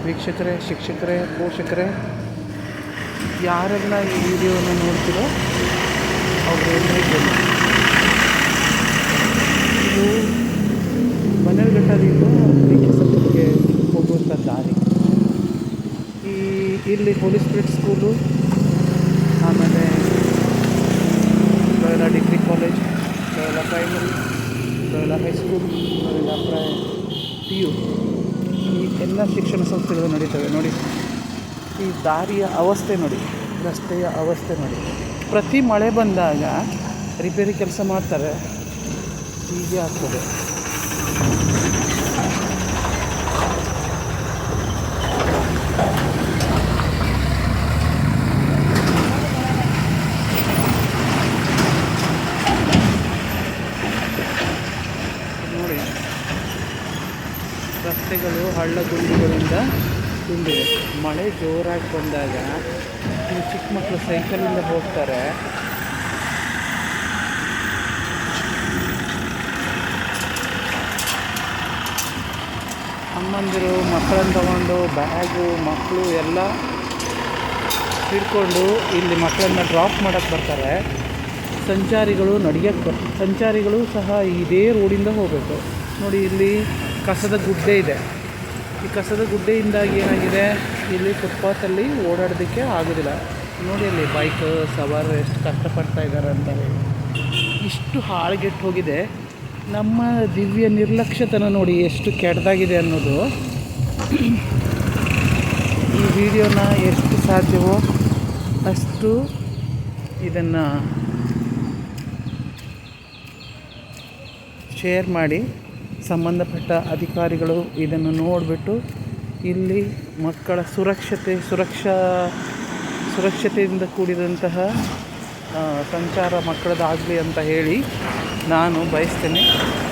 ವೀಕ್ಷಕರೇ, ಶಿಕ್ಷಕರೇ, ಪೋಷಕರೇ, ಯಾರೆಲ್ಲ ಈ ವಿಡಿಯೋನ ನೋಡ್ತೀರೋ ಅವರೆಲ್ಲರಿಗೂ ಇದು ಬನ್ನೇರುಘಟ್ಟದಿಂದ ಲಿಂಗಸೂರಿಗೆ ಹೋಗುವಂಥ ದಾರಿ. ಇಲ್ಲಿ ಹೋಲಿ ಸ್ಪಿರಿಟ್ ಸ್ಕೂಲು, ಆಮೇಲೆ Loyola degree college, Loyola primary, Loyola high school, Loyola PU ಈ ಎಲ್ಲ ಶಿಕ್ಷಣ ಸಂಸ್ಥೆಗಳು ನಡೀತವೆ. ನೋಡಿ ಈ ದಾರಿಯ ಅವಸ್ಥೆ ನೋಡಿ, ರಸ್ತೆಯ ಅವಸ್ಥೆ ನೋಡಿ. ಪ್ರತಿ ಮಳೆ ಬಂದಾಗ ರಿಪೇರಿ ಕೆಲಸ ಮಾಡ್ತಾರೆ, ಹೀಗೆ ಆಗ್ತದೆ. ನೋಡಿ ರಸ್ತೆಗಳು ಹಳ್ಳ ಗುಂಡಿಗಳಿಂದ ತುಂಬಿದೆ. ಮಳೆ ಜೋರಾಗಿ ಬಂದಾಗ ಈ ಚಿಕ್ಕ ಮಕ್ಕಳು ಸೈಕಲಿಂದ ಹೋಗ್ತಾರೆ. ಅಮ್ಮಂದಿರು ಮಕ್ಕಳನ್ನು ತಗೊಂಡು ಬ್ಯಾಗು ಮಕ್ಕಳು ಎಲ್ಲ ಹಿಡ್ಕೊಂಡು ಇಲ್ಲಿ ಮಕ್ಕಳನ್ನು ಡ್ರಾಪ್ ಮಾಡೋಕ್ಕೆ ಬರ್ತಾರೆ. ಸಂಚಾರಿಗಳು ಸಹ ಇದೇ ರೋಡಿಂದ ಹೋಗಬೇಕು. ನೋಡಿ ಇಲ್ಲಿ ಕಸದ ಗುಡ್ಡೆ ಇದೆ. ಈ ಕಸದ ಗುಡ್ಡೆಯಿಂದಾಗಿ ಏನಾಗಿದೆ, ಇಲ್ಲಿ ಫುಟ್ಪಾತಲ್ಲಿ ಓಡಾಡೋದಕ್ಕೆ ಆಗೋದಿಲ್ಲ. ನೋಡಿ ಅಲ್ಲಿ ಬೈಕ್ ಸವಾರರು ಎಷ್ಟು ಕಷ್ಟಪಡ್ತಾ ಇದ್ದಾರೆ ಅಂತ ಹೇಳಿ. ಇಷ್ಟು ಹಾಳುಗೆಟ್ಟು ಹೋಗಿದೆ. ನಮ್ಮ ದಿವ್ಯ ನಿರ್ಲಕ್ಷ್ಯತನ ನೋಡಿ ಎಷ್ಟು ಕೆಟ್ಟದಾಗಿದೆ ಅನ್ನೋದು. ಈ ವಿಡಿಯೋನ ಎಷ್ಟು ಸಾಧ್ಯವೋ ಅಷ್ಟು ಇದನ್ನು ಶೇರ್ ಮಾಡಿ, ಸಂಬಂಧಪಟ್ಟ ಅಧಿಕಾರಿಗಳು ಇದನ್ನು ನೋಡಿಬಿಟ್ಟು ಇಲ್ಲಿ ಮಕ್ಕಳ ಸುರಕ್ಷತೆಯಿಂದ ಕೂಡಿದಂತಹ ಸಂಚಾರ ಮಕ್ಕಳದಾಗಲಿ ಅಂತ ಹೇಳಿ ನಾನು ಬಯಸ್ತೇನೆ.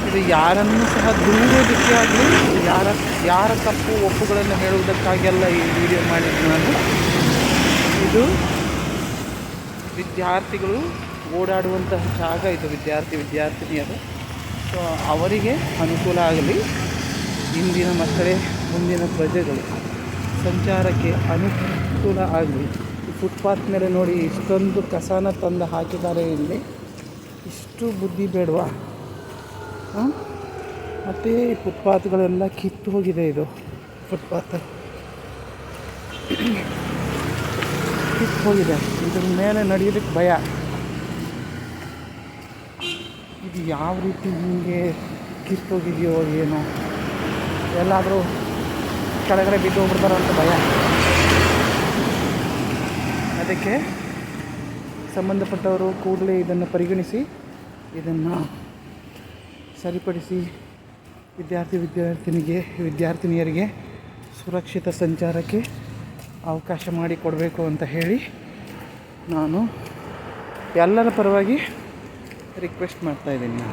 ಇದು ಯಾರನ್ನೂ ಸಹ ದೂರೋದಕ್ಕೆ ಆಗಲಿ, ಯಾರ ತಪ್ಪು ಒಪ್ಪುಗಳನ್ನು ಹೇಳುವುದಕ್ಕಾಗೆಲ್ಲ ಈ ವಿಡಿಯೋ ಮಾಡಿದ್ದು ನಾನು. ಇದು ವಿದ್ಯಾರ್ಥಿಗಳು ಓಡಾಡುವಂತಹ ಜಾಗ, ಇದು ವಿದ್ಯಾರ್ಥಿನಿಯರು. ಸೊ ಅವರಿಗೆ ಅನುಕೂಲ ಆಗಲಿ, ಇಂದಿನ ಮಕ್ಕಳೇ ಮುಂದಿನ ಪ್ರಜೆಗಳು ಸಂಚಾರಕ್ಕೆ ಅನುಕೂಲ ಆಗಲಿ. ಈ ಫುಟ್ಪಾತ್ ಮೇಲೆ ನೋಡಿ ಇಷ್ಟೊಂದು ಕಸನ ತಂದು ಹಾಕಿದ್ದಾರೆ. ಇಲ್ಲಿ ಇಷ್ಟು ಬುದ್ಧಿ ಬೇಡವಾ? ಮತ್ತು ಈ ಫುಟ್ಪಾತ್ಗಳೆಲ್ಲ ಕಿತ್ತು ಹೋಗಿದೆ. ಇದು ಫುಟ್ಪಾತ್ ಕಿತ್ತು ಹೋಗಿದೆ. ಇದ್ರ ಮೇಲೆ ನಡೆಯೋದಕ್ಕೆ ಭಯ. ಇದು ಯಾವ ರೀತಿ ಹಿಂಗೆ ಕಿತ್ತೋಗಿದೆಯೋ ಏನೋ, ಎಲ್ಲಾದರೂ ಕೆಳಗಡೆ ಬಿದ್ದು ಹೋಗ್ಬಿಡ್ತಾರೋ ಅಂತ ಭಯ. ಅದಕ್ಕೆ ಸಂಬಂಧಪಟ್ಟವರು ಕೂಡಲೇ ಇದನ್ನು ಪರಿಗಣಿಸಿ ಇದನ್ನು ಸರಿಪಡಿಸಿ ವಿದ್ಯಾರ್ಥಿನಿಯರಿಗೆ ಸುರಕ್ಷಿತ ಸಂಚಾರಕ್ಕೆ ಅವಕಾಶ ಮಾಡಿಕೊಡಬೇಕು ಅಂತ ಹೇಳಿ ನಾನು ಎಲ್ಲರ ಪರವಾಗಿ ರಿಕ್ವೆಸ್ಟ್ ಮಾಡ್ತಾಯಿದ್ದೀನಿ.